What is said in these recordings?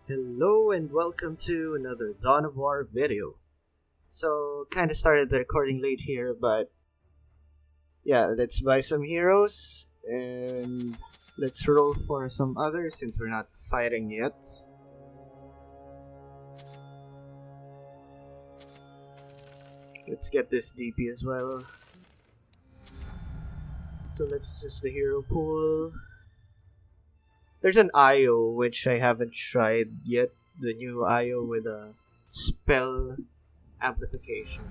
Hello and welcome to another Dawn of War video. So, kinda started the recording late here, but yeah, let's buy some heroes and let's roll for some others since we're not fighting yet. Let's get this DP as well. So let's just the hero pool. There's an Io which I haven't tried yet. The new Io with a spell amplification.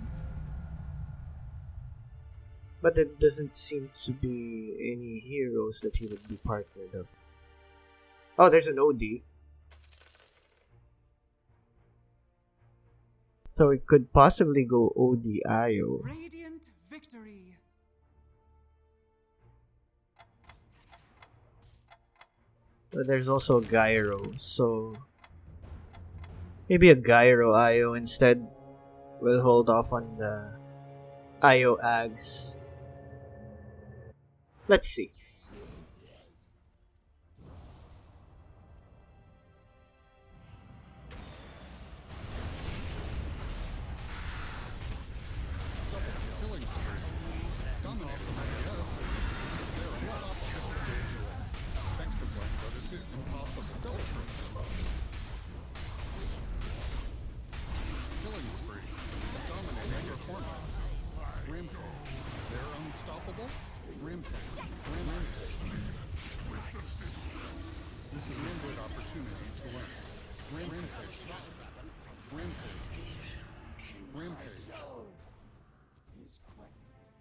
But there doesn't seem to be any heroes that he would be partnered up. Oh, there's an OD. So we could possibly go OD Io. Radiant victory. But there's also Gyro, so maybe a Gyro Io instead. We'll hold off on the Io aghs. Let's see.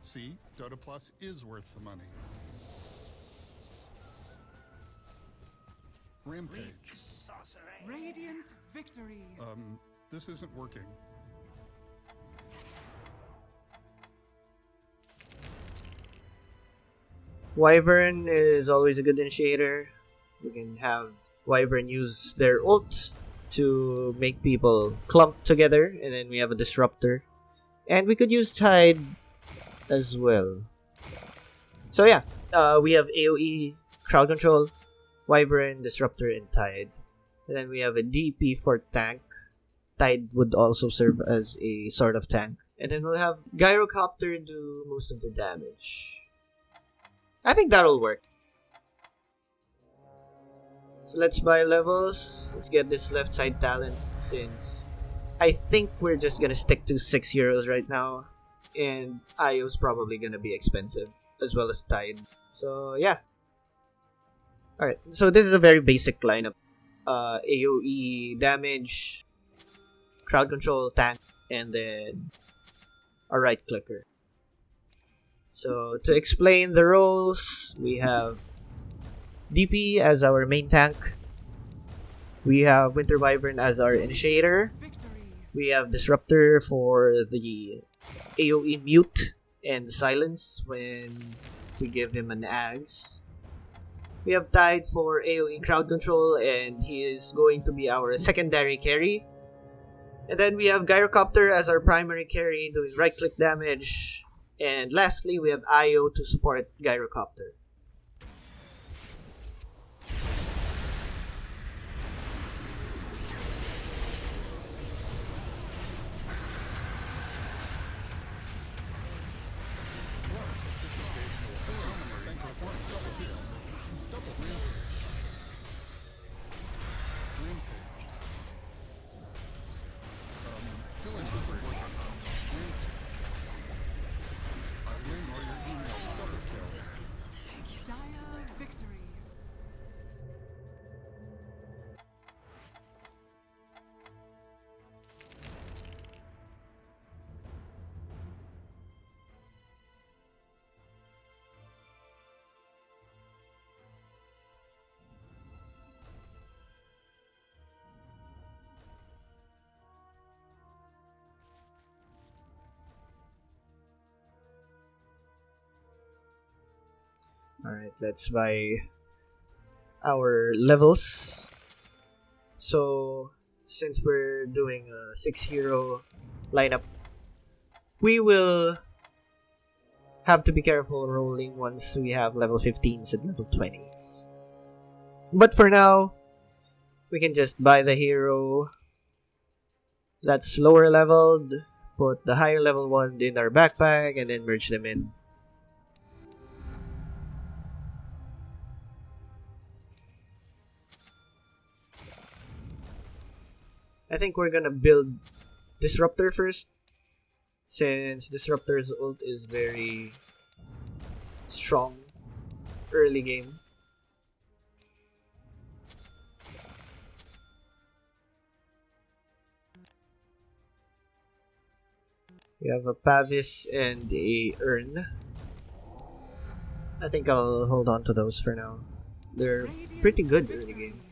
See, Dota Plus is worth the money. Rampage. Radiant victory. This isn't working. Wyvern is always a good initiator. We can have Wyvern use their ult to make people clump together, and then we have a Disruptor. And we could use Tide as well. So yeah, we have AoE, crowd control, Wyvern, Disruptor, and Tide. And then we have a DP for tank. Tide would also serve as a sort of tank. And then we'll have Gyrocopter do most of the damage. I think that'll work. So let's buy levels. Let's get this left side talent since I think we're just gonna stick to 6 heroes right now. And Io's probably gonna be expensive, as well as Tide. So yeah. Alright, so this is a very basic lineup. AoE damage, crowd control, tank, and then a right clicker. So to explain the roles, we have DP as our main tank. We have Winter Wyvern as our initiator. Victory. We have Disruptor for the AoE mute and silence when we give him an aghs. We have Tide for AoE crowd control, and he is going to be our secondary carry. And then we have Gyrocopter as our primary carry, doing right click damage. And lastly, we have Io to support Gyrocopter. Dire victory. Alright, let's buy our levels. So, since we're doing a 6 hero lineup, we will have to be careful rolling once we have level 15s and level 20s. But for now, We can just buy the hero that's lower leveled, put the higher level one in our backpack, and then merge them in. I think we're gonna build Disruptor first, since Disruptor's ult is very strong early game. We have a Pavis and a Urn. I think I'll hold on to those for now. They're pretty good early game.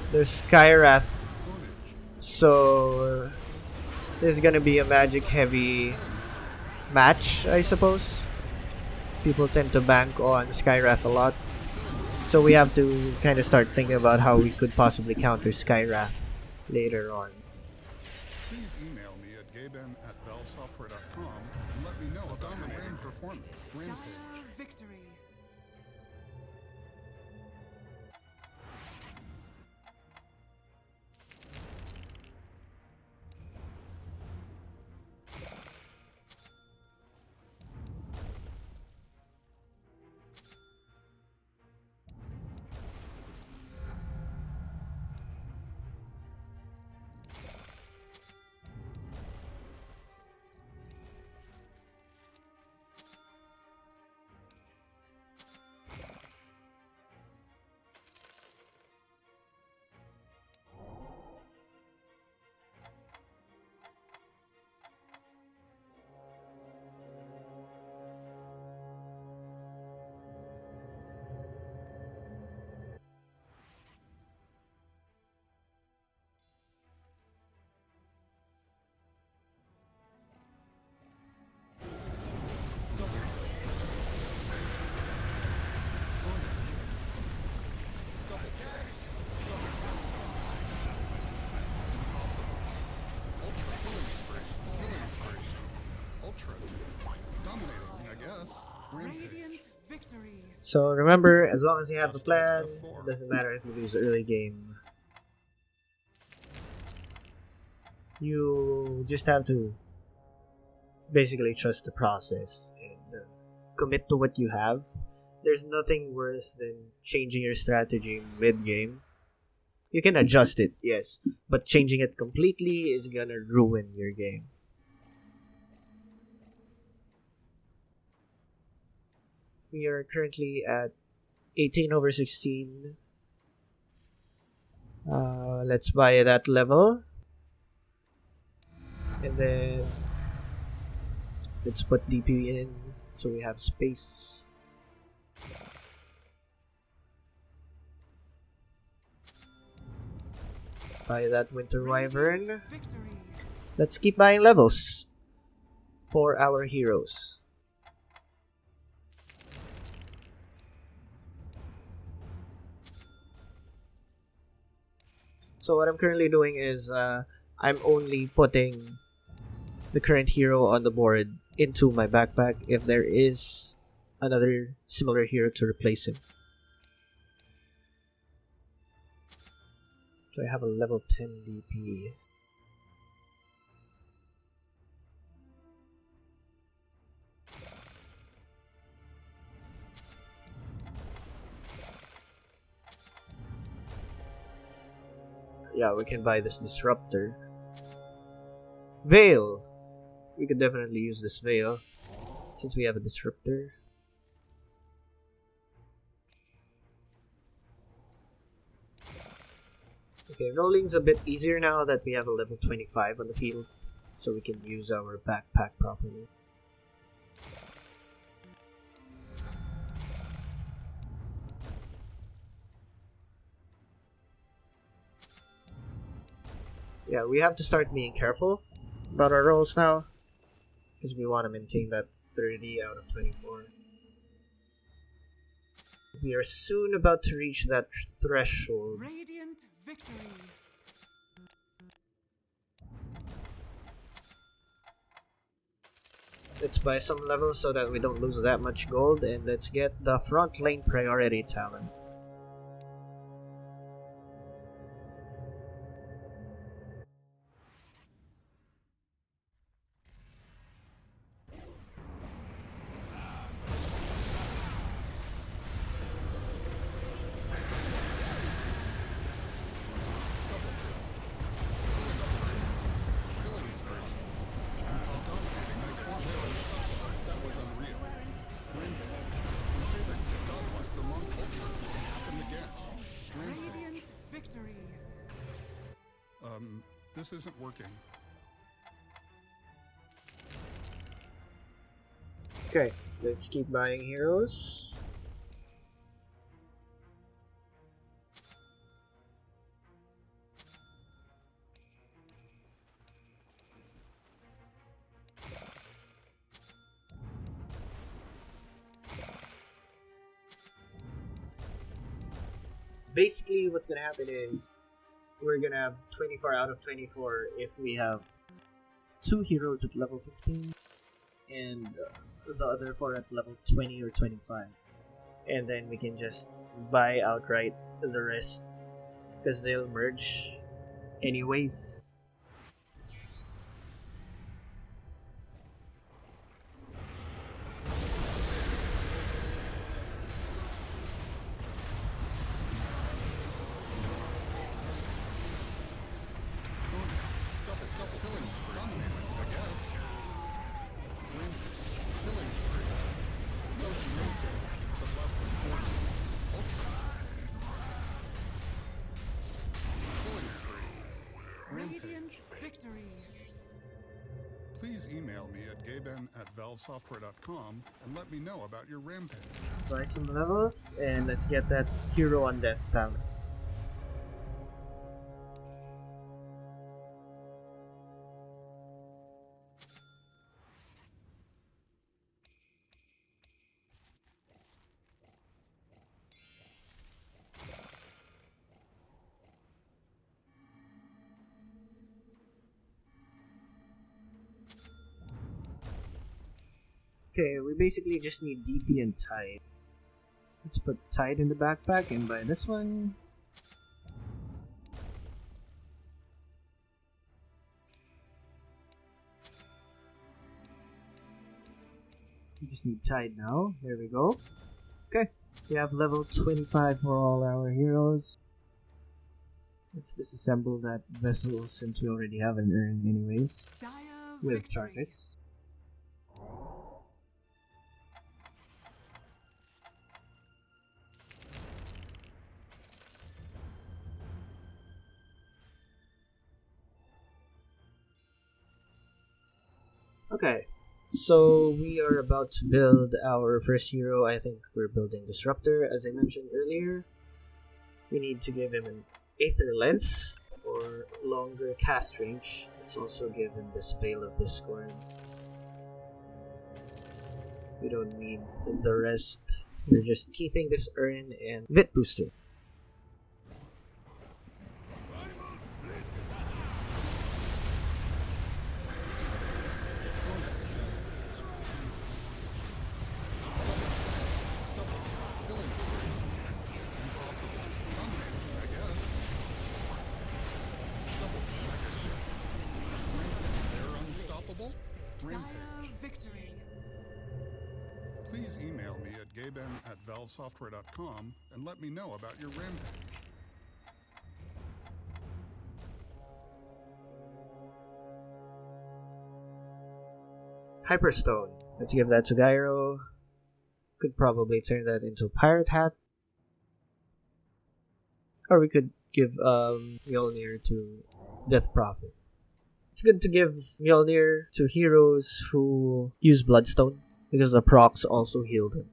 There's Skywrath, so this is gonna be a magic heavy match, I suppose. People tend to bank on Skywrath a lot, so we have to kind of start thinking about how we could possibly counter Skywrath later on. Please email me at gaben@valvesoftware.com and let me know about the rain performance. Rampage. Dire victory. Radiant victory. So remember, as long as you have a plan, it doesn't matter if you lose early game. You just have to basically trust the process and commit to what you have. There's nothing worse than changing your strategy mid-game. You can adjust it, yes, but changing it completely is gonna ruin your game. We are currently at 18/16. Let's buy that level. And then let's put DP in so we have space. Buy that Winter Wyvern. Victory. Let's keep buying levels for our heroes. So what I'm currently doing is I'm only putting the current hero on the board into my backpack if there is another similar hero to replace him. So I have a level 10 DP. Yeah, we can buy this Disruptor. Veil! We could definitely use this Veil since we have a Disruptor. Okay, rolling's a bit easier now that we have a level 25 on the field, so we can use our backpack properly. Yeah, we have to start being careful about our rolls now. because we want to maintain that 30 out of 24. We are soon about to reach that threshold. Radiant victory. Let's buy some levels so that we don't lose that much gold, and let's get the front lane priority talent. Radiant victory. This isn't working. Okay, let's keep buying heroes. Basically, what's gonna happen is we're gonna have 24 out of 24 if we have 2 heroes at level 15 and the other 4 at level 20 or 25. And then we can just buy outright the rest because they'll merge anyways. Radiant victory. Please email me at gayben@valvesoftware.com and let me know about your rampage. Buy some levels and let's get that hero on death talent. Okay, we basically just need DP and Tide. Let's put Tide in the backpack and buy this one. We just need Tide now. There we go. Okay, we have level 25 for all our heroes. Let's disassemble that vessel since we already have an urn anyways. Dire With victory. charges. Okay, so we are about to build our first hero. I think we're building Disruptor, as I mentioned earlier. We need to give him an Aether Lens for longer cast range. Let's also give him this Veil of Discord. We don't need the rest. We're just keeping this urn and Vit Booster. Dire victory. Please email me at gayben@valvesoftware.com and let me know about your rampage. Hyperstone. Let's give that to Gyro. Could probably turn that into a Pirate Hat. Or we could give Mjolnir to Death Prophet. It's good to give Mjolnir to heroes who use Bloodstone because the procs also heal them.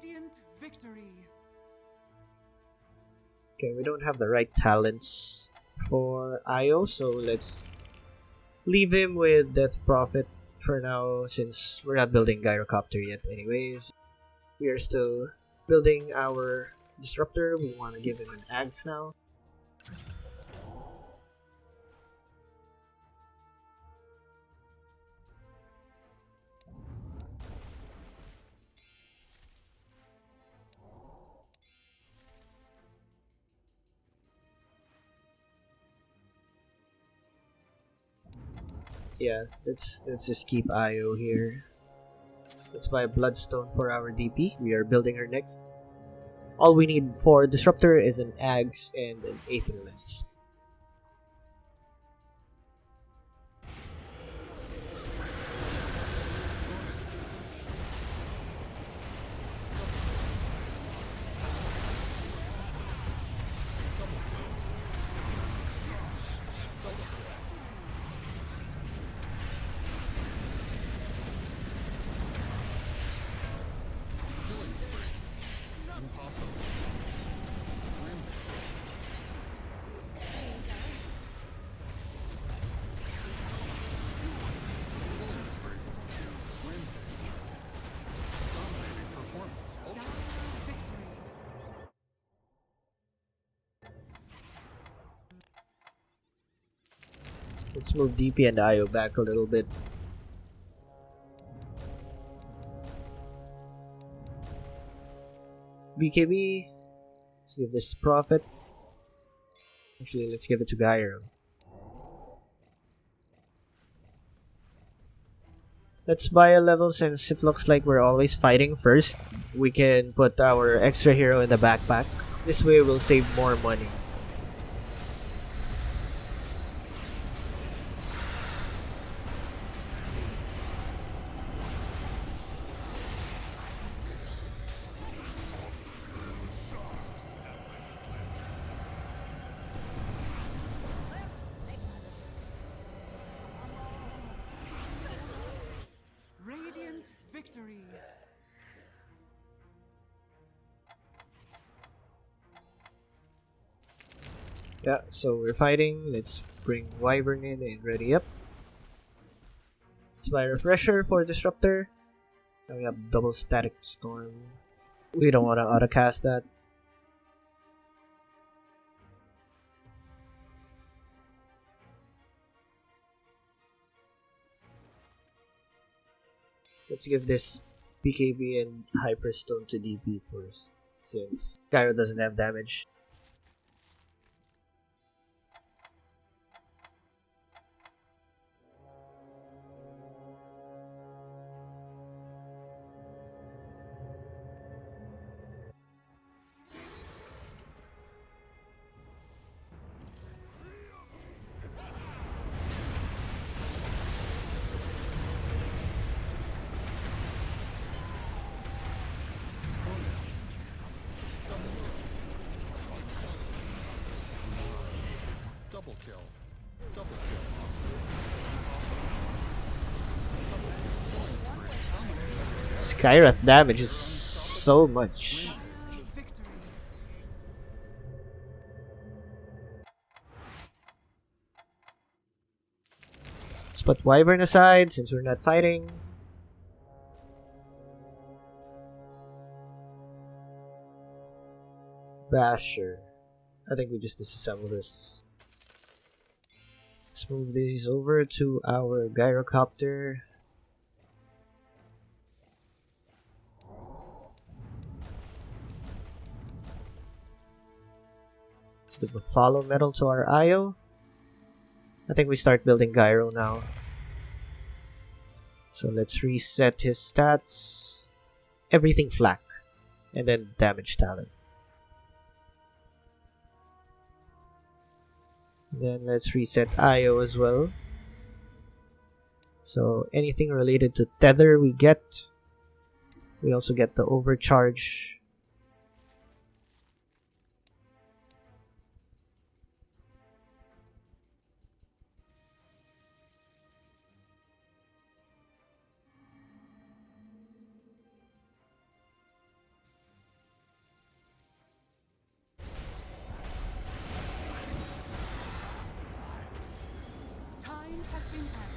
Radiant victory. Okay, we don't have the right talents for Io, so let's leave him with Death Prophet for now, since we're not building Gyrocopter yet anyways. We are still building our Disruptor. We want to give him an aghs now. Yeah, let's just keep Io here. Let's buy a Bloodstone for our DP. We are building her next. All we need for Disruptor is an aghs and an Aether Lens. Let's move DP and Io back a little bit. BKB. Let's give this to Prophet. Actually, let's give it to Gyro. Let's buy a level since it looks like we're always fighting first. We can put our extra hero in the backpack. This way we'll save more money. Radiant victory. Yeah, so we're fighting. Let's bring Wyvern in and ready up. Let's buy a refresher for Disruptor. And we have double static storm. We don't want to autocast that. Let's give this BKB and Hyperstone to DP first, since Gyro doesn't have damage. Double kill. Double kill. Skyrath damage is so much. Victory. Let's put Wyvern aside since we're not fighting. Basher. I think we just disassemble this. Let's move these over to our Gyrocopter. Let's do a follow metal to our Io. I think we start building Gyro now. So let's reset his stats. Everything flak. And then damage talent. Then let's reset Io as well. So anything related to Tether we get. We also get the overcharge. been added.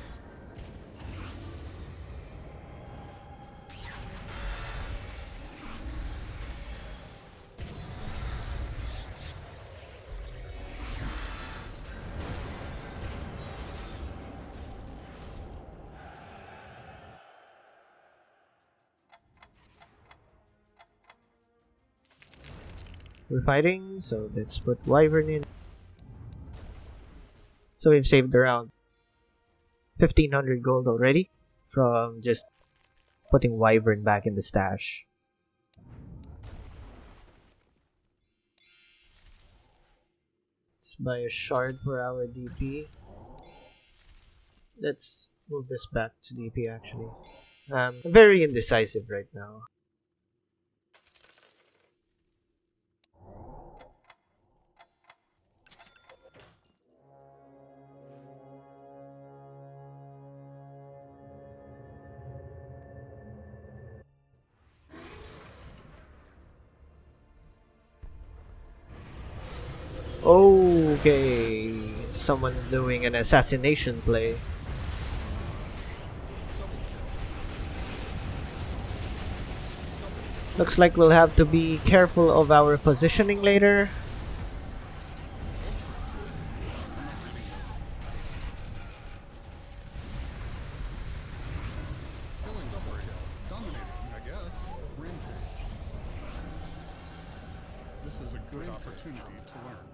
We're fighting, so let's put Wyvern in. So we've saved around 1500 gold already from just putting Wyvern back in the stash. Let's buy a shard for our DP. Let's move this back to DP actually. I'm very indecisive right now. Okay, someone's doing an assassination play. Looks like we'll have to be careful of our positioning later. Dominating, I guess. Rampage. This is a good opportunity to learn.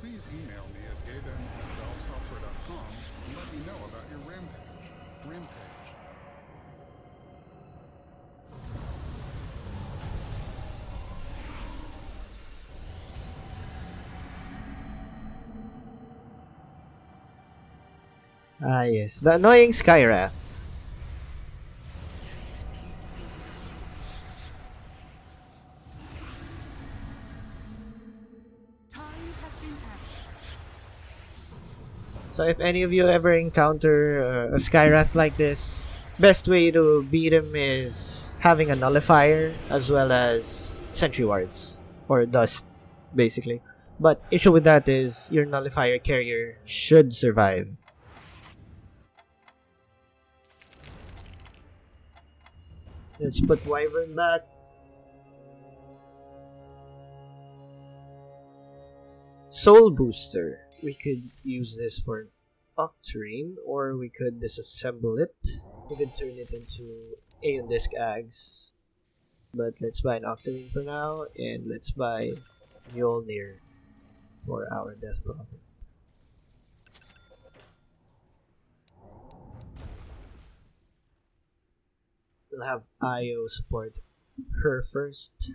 Please email me at gaben@valvesoftware.com and let me know about your rampage. Rampage. Ah yes, the annoying Skywrath. Time has been added. So if any of you ever encounter a Skywrath like this, best way to beat him is having a nullifier as well as sentry wards or dust, basically. But issue with that is your nullifier carrier should survive. Let's put Wyvern back. Soul Booster. We could use this for Octarine, or we could disassemble it. We could turn it into Aeon Disc Aghs. But let's buy an Octarine for now, and let's buy Mjolnir for our Death Prophet. We'll have Io support her first.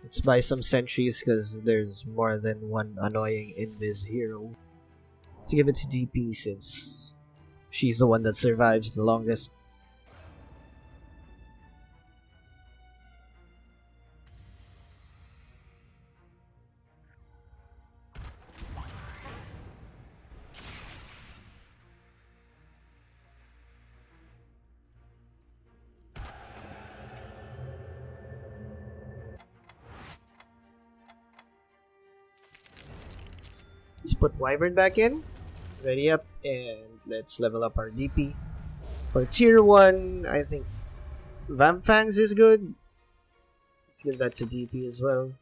Let's buy some sentries because there's more than one annoying Invis hero. Let's give it to DP since she's the one that survives the longest. Let's put Wyvern back in. Ready up, and let's level up our DP. For tier 1, I think Vampfangs is good. Let's give that to DP as well.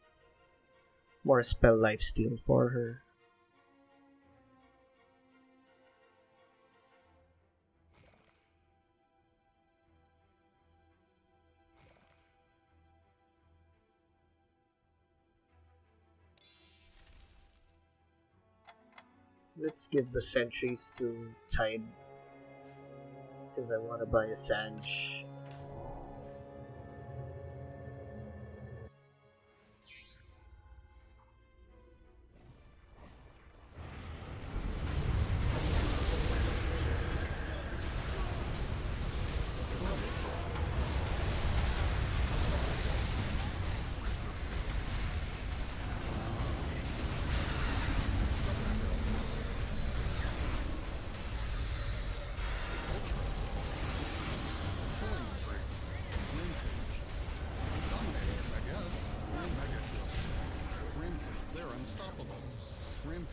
More spell lifesteal for her. Let's give the sentries to Tide, because I want to buy a Sanj. Rampage.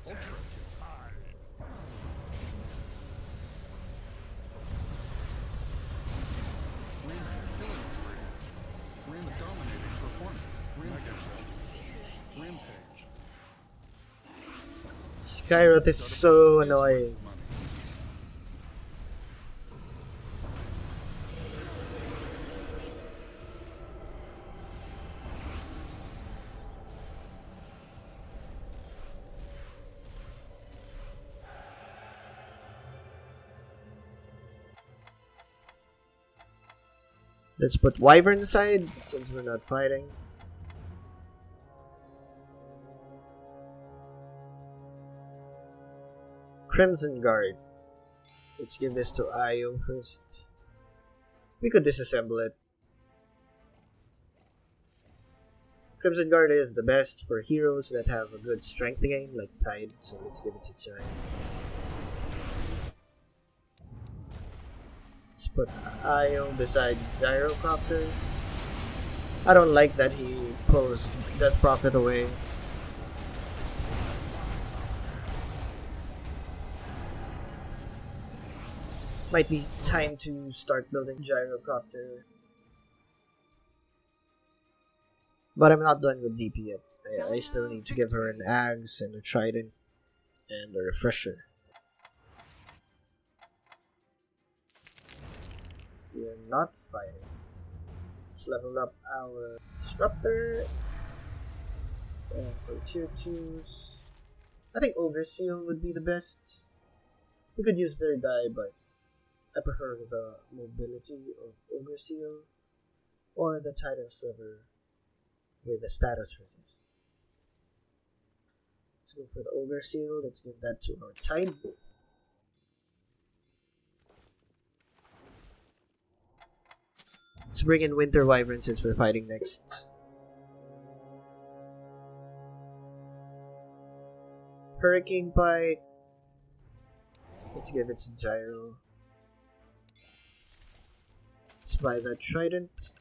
Ultra Tide. Rampage. Killing spree. Dominating performance. Rampage. Skyroth is so annoying. Money. Let's put Wyvern aside since we're not fighting. Crimson Guard. Let's give this to Io first. We could disassemble it. Crimson Guard is the best for heroes that have a good strength gain like Tide, so let's give it to Tide. Let's put Io beside Gyrocopter. I don't like that he pulls Death Prophet away. Might be time to start building Gyrocopter. But I'm not done with DP yet. I still need to give her an aghs and a trident and a refresher. We're not fighting. Let's level up our Disruptor. And for tier 2s, I think Ogre Seal would be the best. We could use third eye, but I prefer the mobility of Ogre Seal or the Titan Sliver with the status resist. Let's go for the Ogre Seal. Let's give that to our Tide. Let's bring in Winter Wyvern since we're fighting next. Hurricane Pike. Let's give it to Gyro. Let's buy that trident.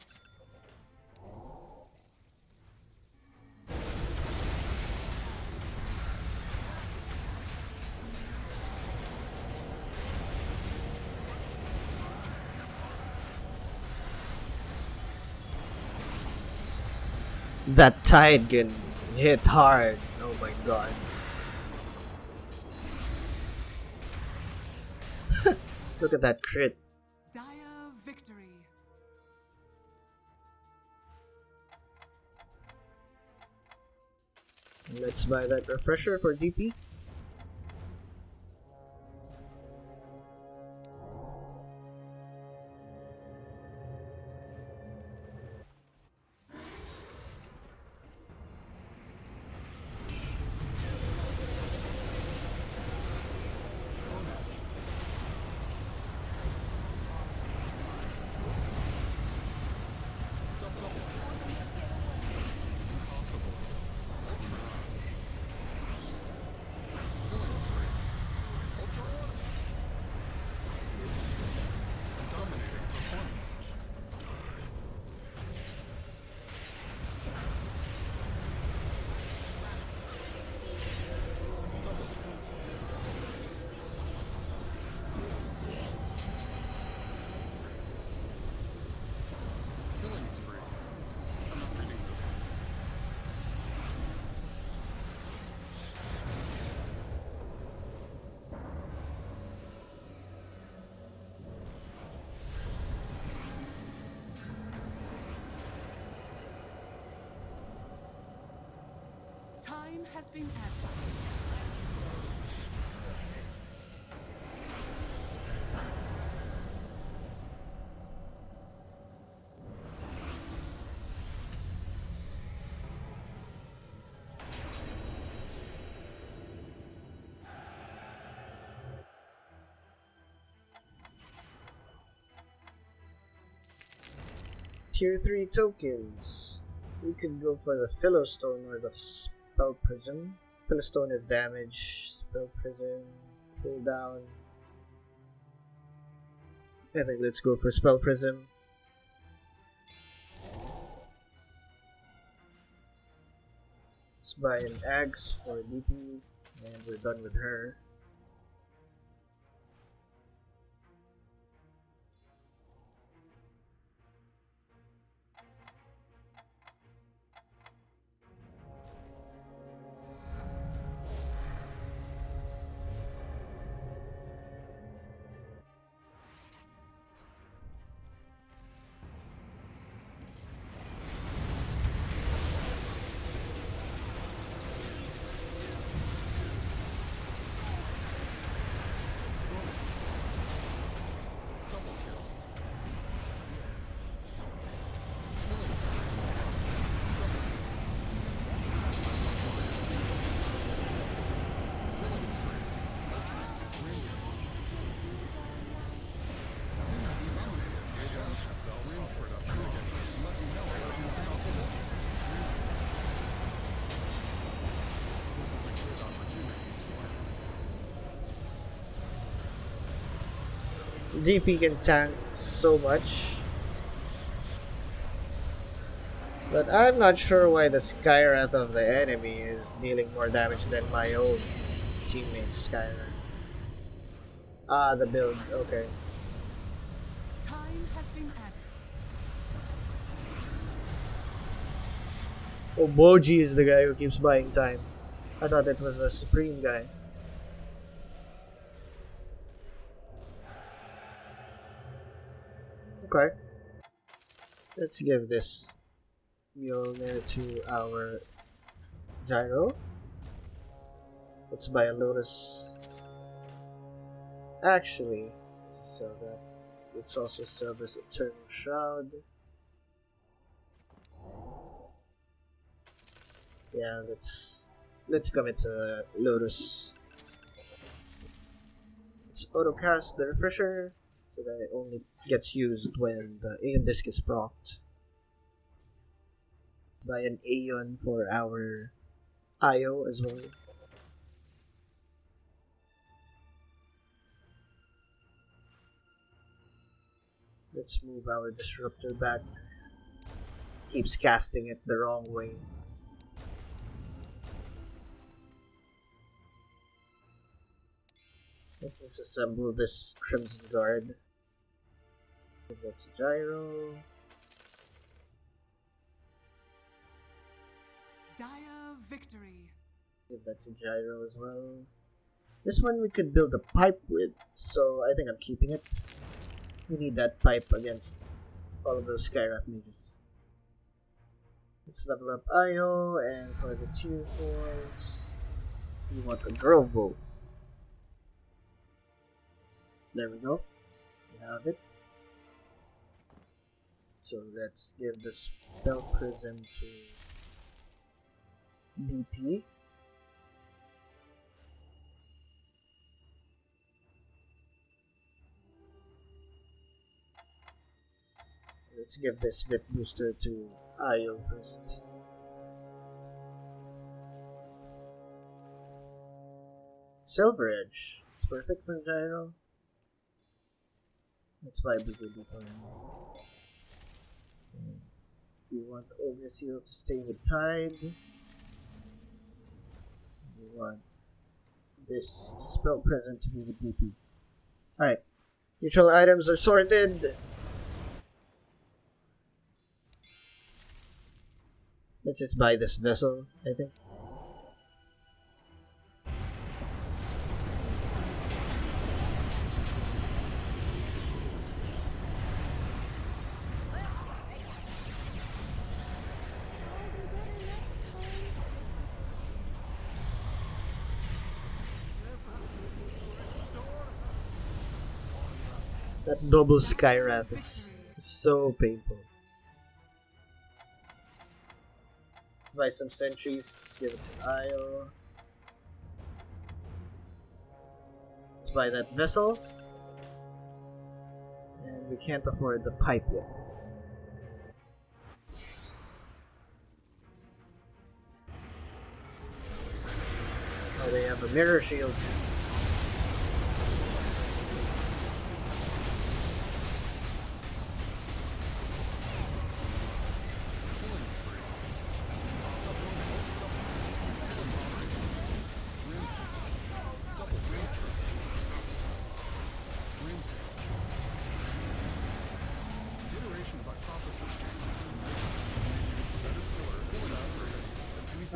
That Tide can hit hard. Oh my god. Look at that crit. Dire victory. Let's buy that refresher for DP. Time has been added. Tier 3 tokens. We could go for the Philostone or the Spell Prism. Philostone is damage, Spell Prism, cooldown. I think let's go for Spell Prism. Let's buy an aghs for DP, and we're done with her. DP can tank so much, but I'm not sure why the Skywrath of the enemy is dealing more damage than my own teammate's Skywrath. Ah, the build, okay. Time has been added. Oh, Boji is the guy who keeps buying time. I thought it was the Supreme guy. Okay. Let's give this Mjolnir to our Gyro. Let's buy a Lotus. Actually, let's sell that. Let's also sell this Eternal Shroud. Yeah, let's commit to Lotus. Let's auto cast the Refresher so that it only gets used when the Aeon Disc is procced. Buy an Aeon for our Io as well. Let's move our Disruptor back. Keeps casting it the wrong way. Let's disassemble this Crimson Guard. Give that to Gyro. Dire victory. Give that to Gyro as well. This one we could build a pipe with, so I think I'm keeping it. We need that pipe against all of those Skywrath mages. Let's level up Io, and for the tier 4s, we want the Grovo. There we go. We have it. So let's give the Spell Prism to DP. Let's give this Vit Booster to Io first. Silver Edge. It's perfect for Gyro. Let's buy Brigade for him. We want Overseal to stay with Tide. We want this Spell Present to be with DP. Alright. Neutral items are sorted. Let's just buy this vessel, I think. That double Skywrath is so painful. Buy some sentries. Let's give it to Io. Let's buy that vessel. And we can't afford the pipe yet. Oh, they have a mirror shield.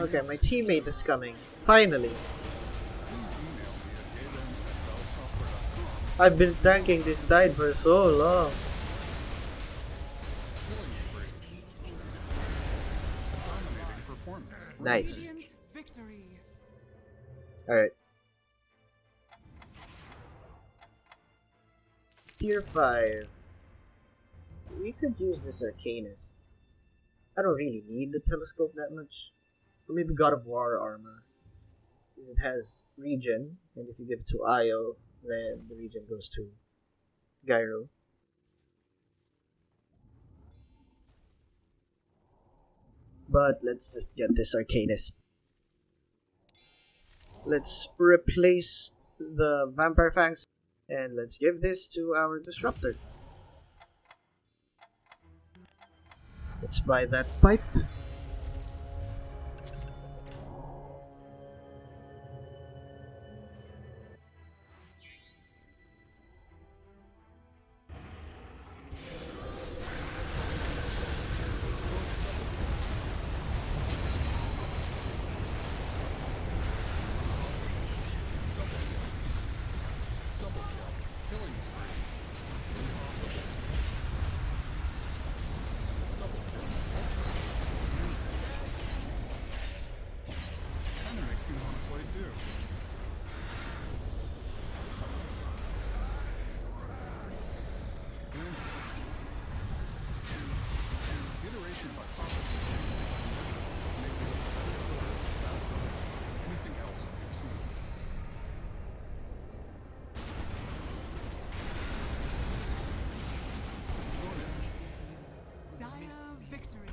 Okay, my teammate is coming. Finally. I've been tanking this tide for so long. Nice. Radiant victory. Alright. Tier 5. We could use this Arcanist. I don't really need the telescope that much. Or maybe God of War armor. It has regen, and if you give it to Io, then the regen goes to Gyro. But let's just get this Arcanist. Let's replace the Vampire Fangs, and let's give this to our Disruptor. Let's buy that pipe. Victory.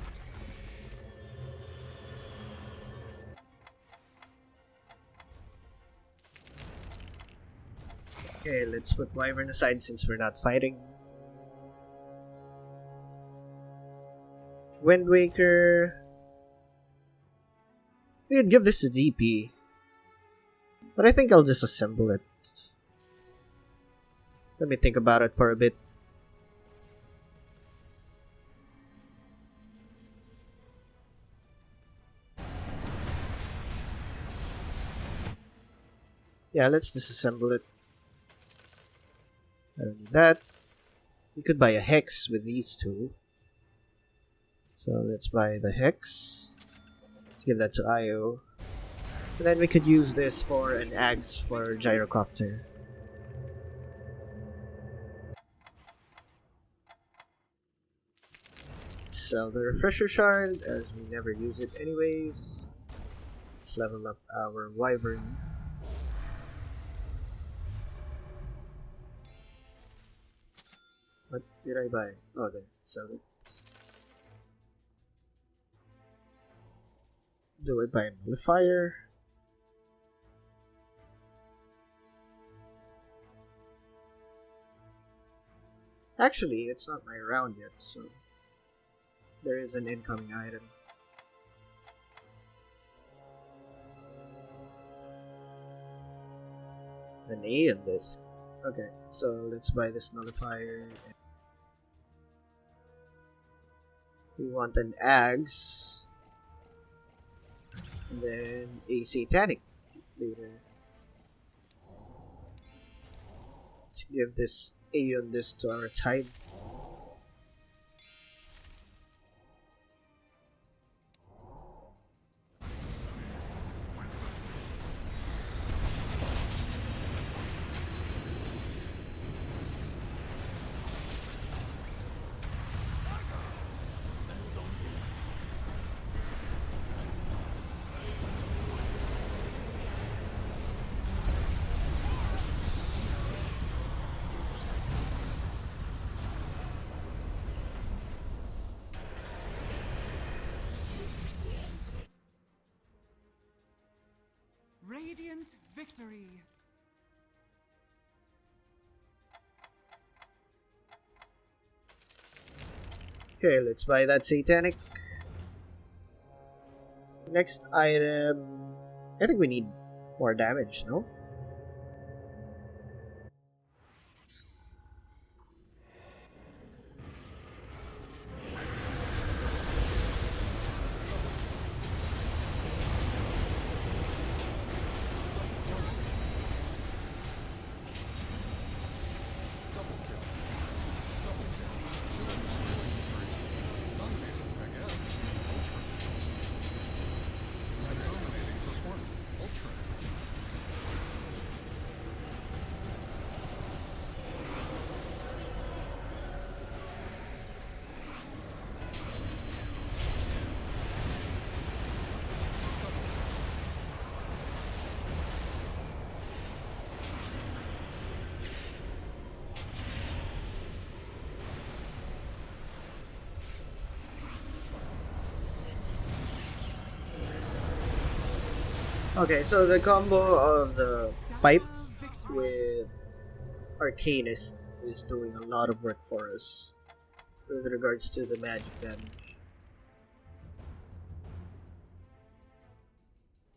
Okay, let's put Wyvern aside since we're not fighting. Wind Waker. We could give this a DP. But I think I'll just assemble it. Let me think about it for a bit. Yeah, let's disassemble it. I don't need that. We could buy a Hex with these two. So let's buy the Hex. Let's give that to Io. And then we could use this for an aghs for Gyrocopter. Sell the Refresher Shard as we never use it anyways. Let's level up our Wyvern. What did I buy? Oh, there. Sell it. Do I buy a modifier? Actually, it's not my round yet, so there is an incoming item. An Aeon Disc. Okay, so let's buy this nullifier. We want an aghs. And then a satanic later. Let's give this Aeon Disc to our Tide. Radiant victory. Okay, let's buy that satanic. Next item. I think we need more damage, no? Okay, so the combo of the pipe Dire victory. with Arcanist is doing a lot of work for us with regards to the magic damage.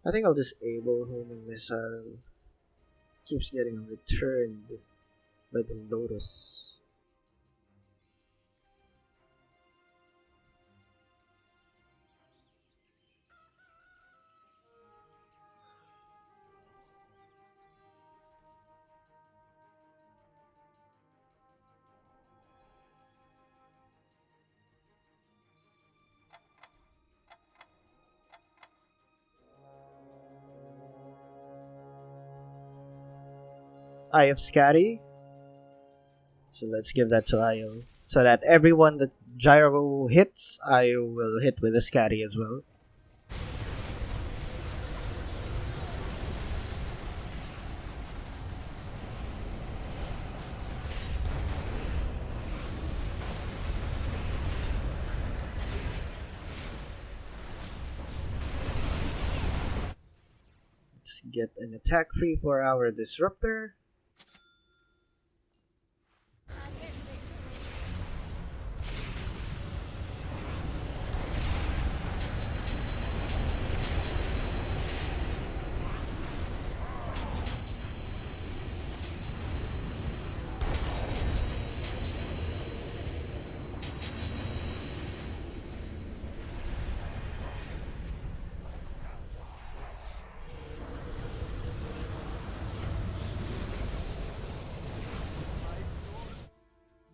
I think I'll disable homing missile. Keeps getting returned by the Lotus. Eye of Scatty. So let's give that to Io. So that everyone that Gyro hits, Io will hit with a Scatty as well. Let's get an attack free for our Disruptor.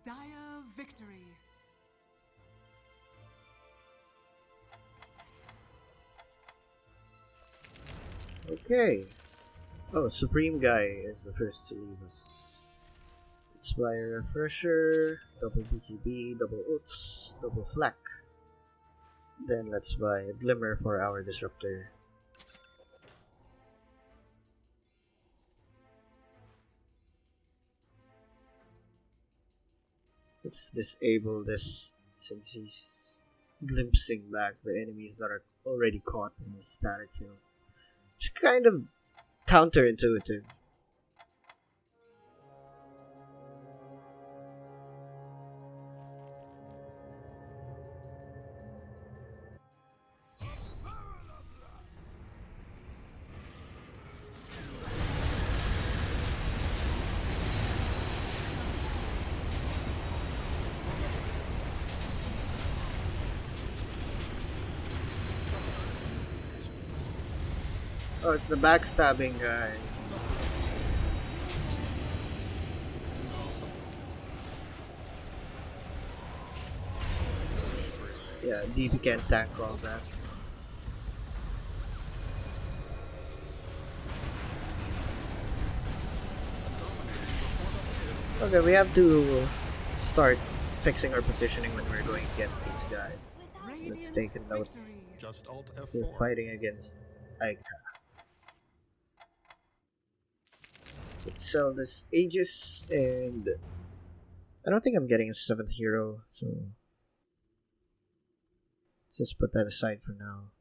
Dire victory. Okay. Oh, Supreme Guy is the first to leave us. Let's buy a Refresher, double BKB, double Ults, double Flak. Then let's buy a Glimmer for our Disruptor. Let's disable this since he's glimpsing back the enemies that are already caught in his static field. It's kind of counterintuitive. Oh, it's the backstabbing guy. Yeah, DP can't tank all that. Okay, we have to start fixing our positioning when we're going against this guy. Let's take a note. Victory. Just Alt We're F4. fighting against aghs. Let's sell this Aegis, and I don't think I'm getting a 7th hero, so let's just put that aside for now.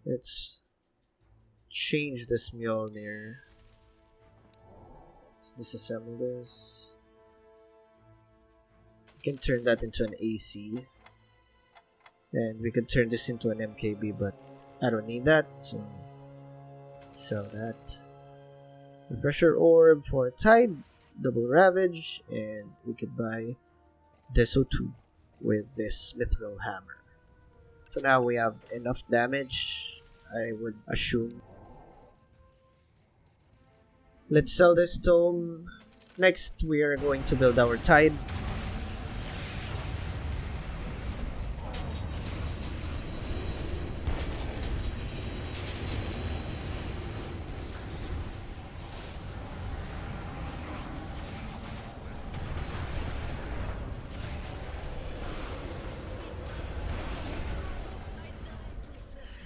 Let's change this Mjolnir. Let's disassemble this. We can turn that into an AC. And we could turn this into an MKB, but I don't need that, so sell that. Refresher Orb for Tide, double Ravage, and we could buy Deso 2 with this Mithril Hammer. So now we have enough damage, I would assume. Let's sell this tome. Next, we are going to build our Tide.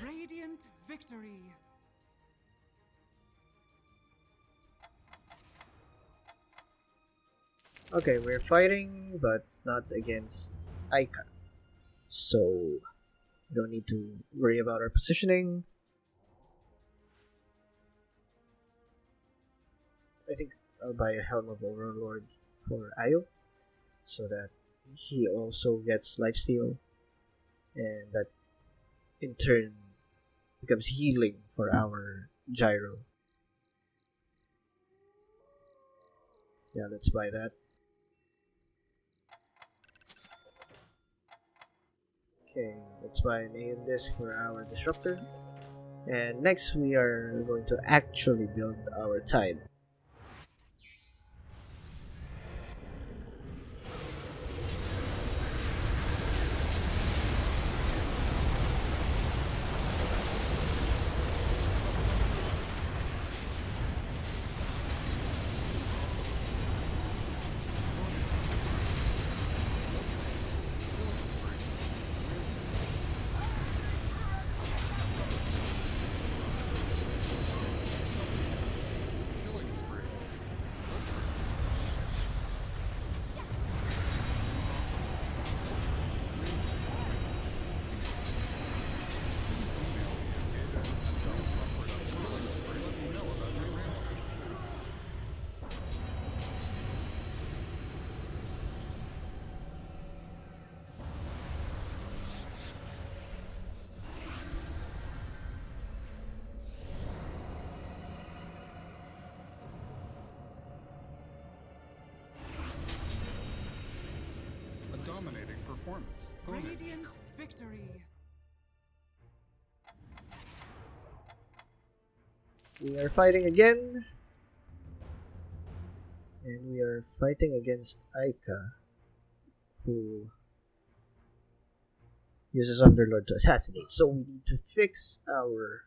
Radiant victory. Okay, we're fighting, but not against Aika. So, we don't need to worry about our positioning. I think I'll buy a Helm of Overlord for Io, so that he also gets lifesteal, and that in turn becomes healing for our Gyro. Yeah, let's buy that. Okay, let's buy an Aeon Disc for our Disruptor. And next we are going to actually build our Tide. A dominating performance. Own it. Radiant victory. We are fighting again. And we are fighting against Aika, who uses Underlord to assassinate. So we need to fix our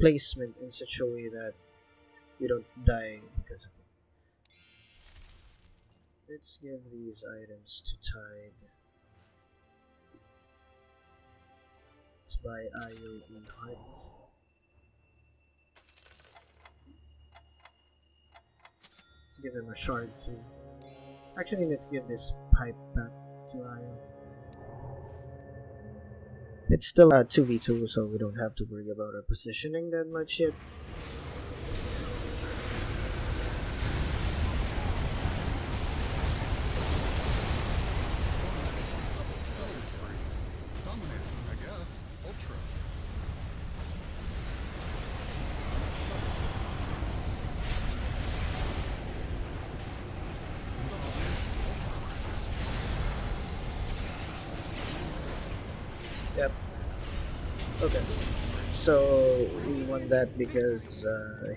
placement in such a way that we don't die because of it. Let's give these items to Tide. Let's buy Io in Heart. Let's give him a shard too. Actually, let's give this pipe back to Io. It's still a 2v2, so we don't have to worry about our positioning that much yet. Dominating, I guess. Ultra. Yep. Okay. So we won that because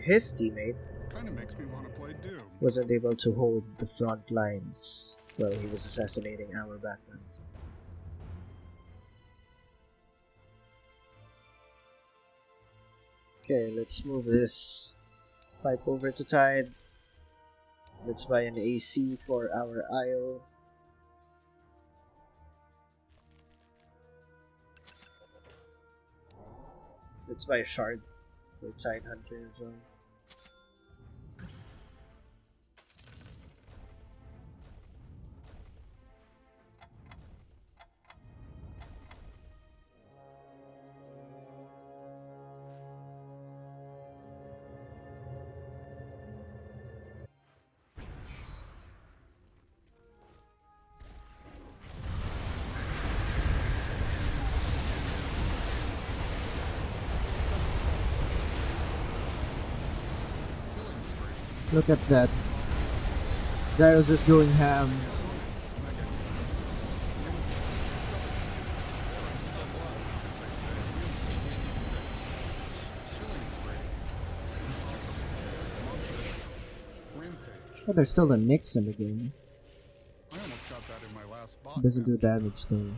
his teammate Kinda makes me want to play Doom. wasn't able to hold the front lines while he was assassinating our backlines. Okay, let's move this pipe over to Tide. Let's buy an AC for our Io. Let's buy a shard for Tidehunter as well. Look at that. Gyro's just going ham. Rampage. But there's still a Nyx in the game. I almost got that in my last bot. Doesn't do damage though.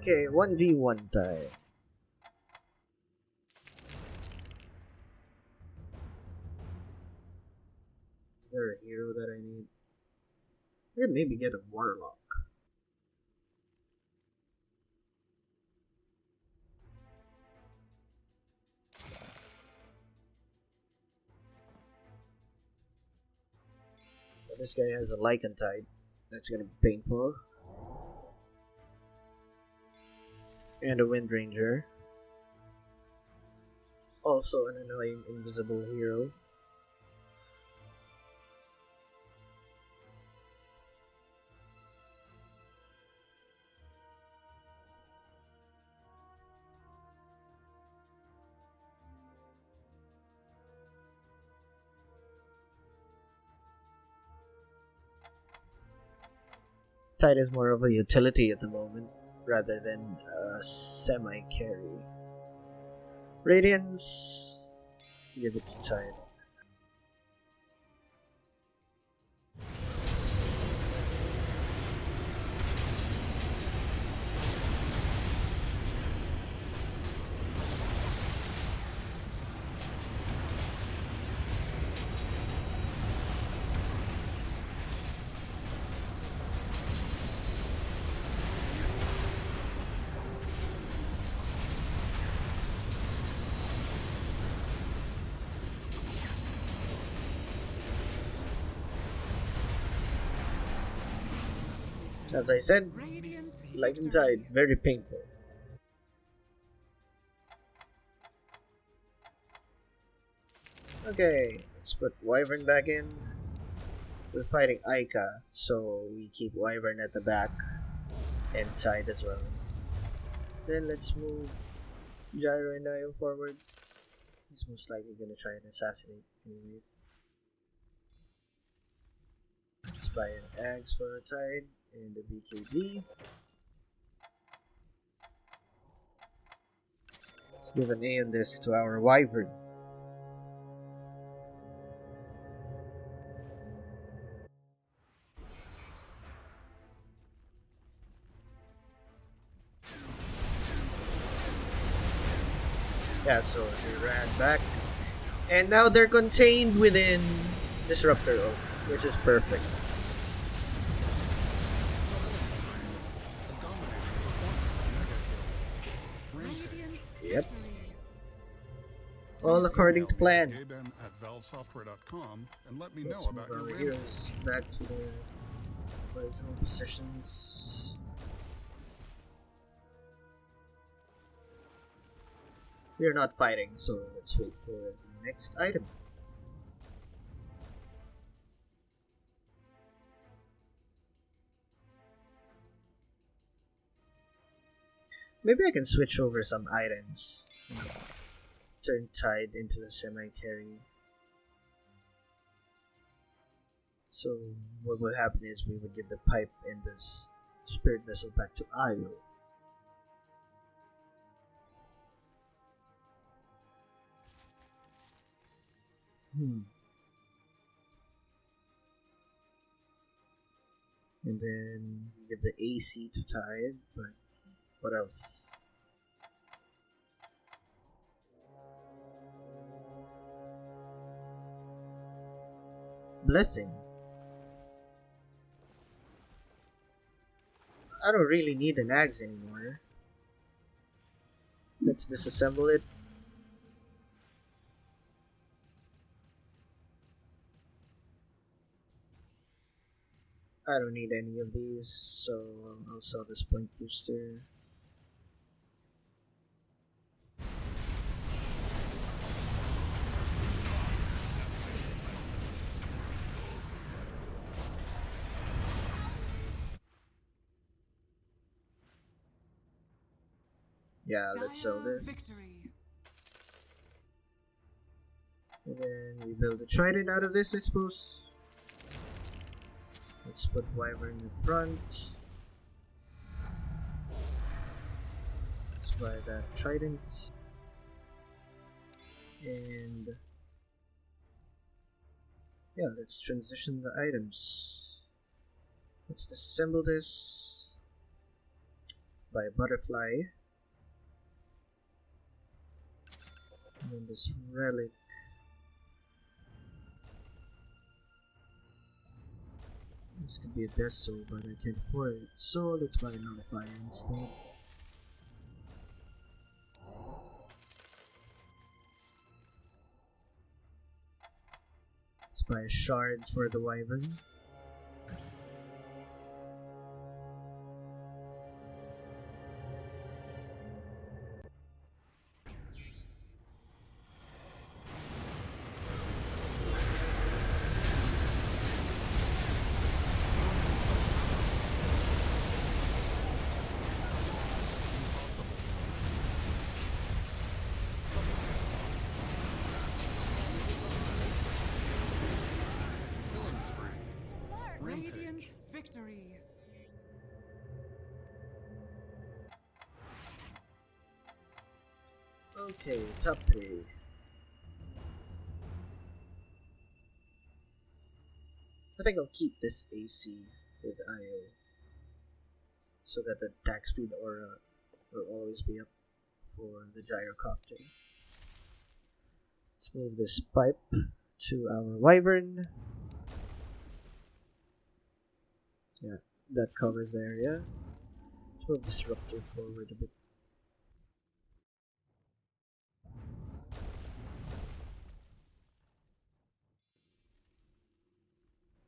Okay, 1v1 time. There for a hero that I need. I could maybe get a Warlock. But this guy has a Lycantide. That's gonna be painful. And a Wind Ranger. Also an annoying invisible hero. Tide is more of a utility at the moment, rather than a semi-carry. Radiance, let's give it to Tide. As I said, Lycantide, very painful. Okay, let's put Wyvern back in. We're fighting Ica, so we keep Wyvern at the back and Tide as well. Then let's move Gyro and Io forward. He's most likely gonna try and assassinate anyways. Let's buy an aghs for a Tide and a BKB. Let's give an Aeon Disc to our Wyvern. Yeah, so they ran back. And now they're contained within Disruptor ult, which is perfect. Yep. All according to plan. And let me Let's know move about your our rampage. heroes back to their original positions. We're not fighting, so let's wait for the next item. Maybe I can switch over some items. Turn Tide into the semi-carry. So what would happen is we would give the pipe and the spirit vessel back to Io. And then give the AC to Tide, but what else? Blessing. I don't really need an aghs anymore. Let's disassemble it. I don't need any of these, so I'll sell this point booster. Yeah, let's sell this. Victory. And then we build a trident out of this, I suppose. Let's put Wyvern in front. Let's buy that trident. And yeah, let's transition the items. Let's disassemble this. Buy a butterfly. And then this relic. This could be a deso, but I can't afford it, so let's buy a modifier instead. Let's buy a shard for the Wyvern. Radiant victory. Okay, top 3. I think I'll keep this AC with Io so that the attack speed aura will always be up for the Gyrocopter. Let's move this pipe to our Wyvern. Yeah, that covers the area. Let's move Disruptor forward a bit.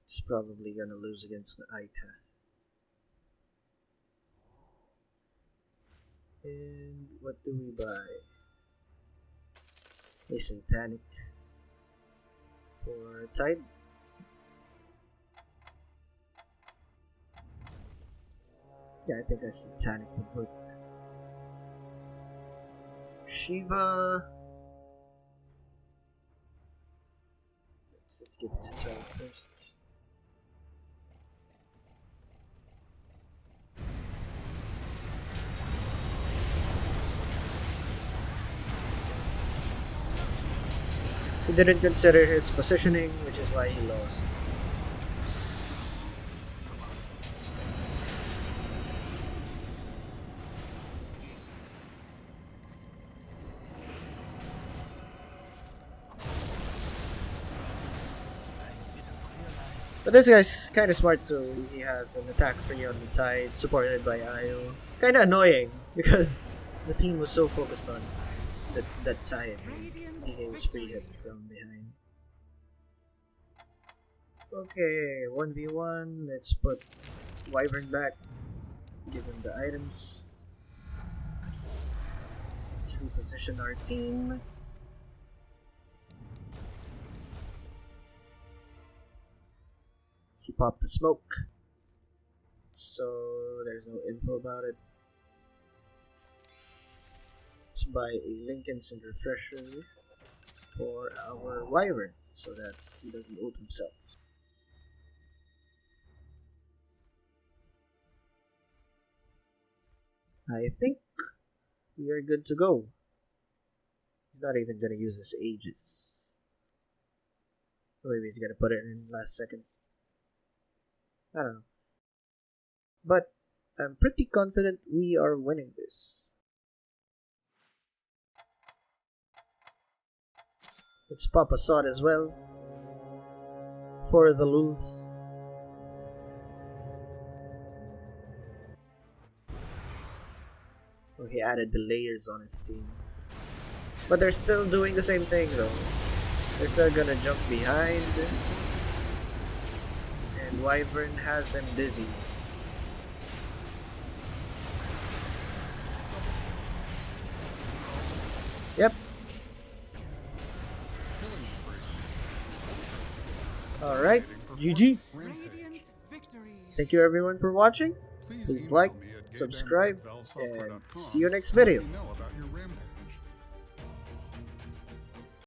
It's probably gonna lose against the Aghs. And what do we buy? A Satanic for Tide. Yeah, I think a Satanic would work. Shiva. Let's just give it to Tide first. He didn't consider his positioning, which is why he lost. But this guy's kinda smart too. He has an attack free on the Tide, supported by Io. Kinda annoying, because the team was so focused on that Tide. DK was free hit from behind. Okay, 1v1. Let's put Wyvern back. Give him the items. Let's reposition our team. He popped the smoke, so there's no info about it. Let's buy a Lincoln's and Refresher for our Wyvern so that he doesn't ult himself. I think we are good to go. He's not even gonna use his aegis. Or maybe he's gonna put it in last second. I don't know. But I'm pretty confident we are winning this. Let's pop a sword as well. For the lulz. Oh, he added the layers on his team. But they're still doing the same thing though. They're still gonna jump behind. And Wyvern has them busy. Yep. Alright, GG. Thank you everyone for watching. Please like, subscribe, and see you next video.